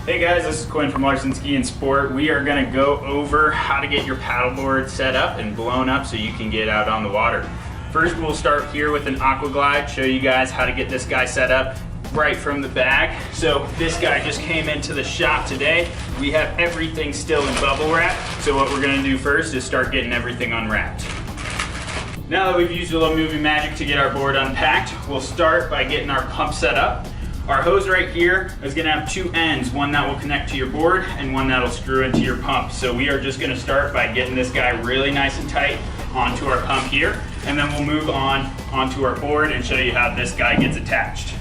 Hey guys, this is Quinn from Larson Ski and Sport. We are going to go over how to get your paddleboard set up and blown up so you can get out on the water. First, we'll start here with an aqua glide, show you guys how to get this guy set up right from the bag. So this guy just came into the shop today. We have everything still in bubble wrap. So what we're going to do first is start getting everything unwrapped. Now that we've used a little movie magic to get our board unpacked, we'll start by getting our pump set up. Our hose right here is going to have two ends, one that will connect to your board and one that'll screw into your pump. So we are just going to start by getting this guy really nice and tight onto our pump here, and then we'll move on onto our board and show you how this guy gets attached.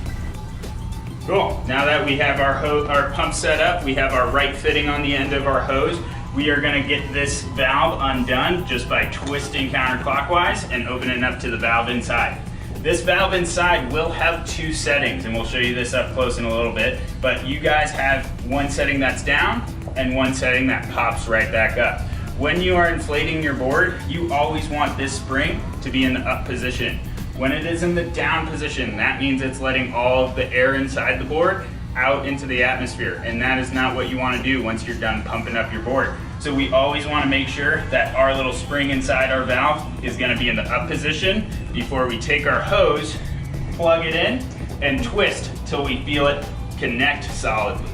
Cool. Now that we have our pump set up, we have our right fitting on the end of our hose. We are going to get this valve undone just by twisting counterclockwise and opening up to the valve inside. This valve inside will have two settings, and we'll show you this up close in a little bit, but you guys have one setting that's down and one setting that pops right back up. When you are inflating your board, you always want this spring to be in the up position. When it is in the down position, that means it's letting all of the air inside the board out into the atmosphere, and that is not what you want to do once you're done pumping up your board. So we always want to make sure that our little spring inside our valve is going to be in the up position before we take our hose, plug it in, and twist till we feel it connect solidly.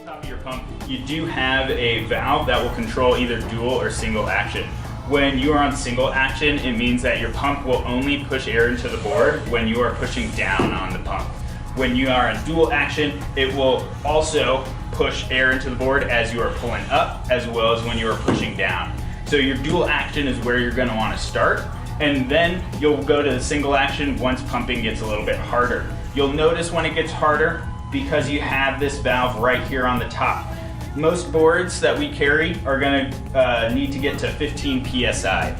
Top of your pump, you do have a valve that will control either dual or single action. When you are on single action, it means that your pump will only push air into the board when you are pushing down on the pump. When you are in dual action, it will also push air into the board as you are pulling up, as well as when you are pushing down. So your dual action is where you're going to want to start, and then you'll go to the single action once pumping gets a little bit harder. You'll notice when it gets harder because you have this valve right here on the top. Most boards that we carry are going to need to get to 15 psi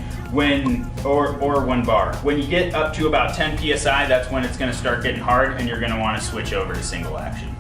or 1 bar. When you get up to about 10 psi, that's when it's going to start getting hard and you're going to want to switch over to single action.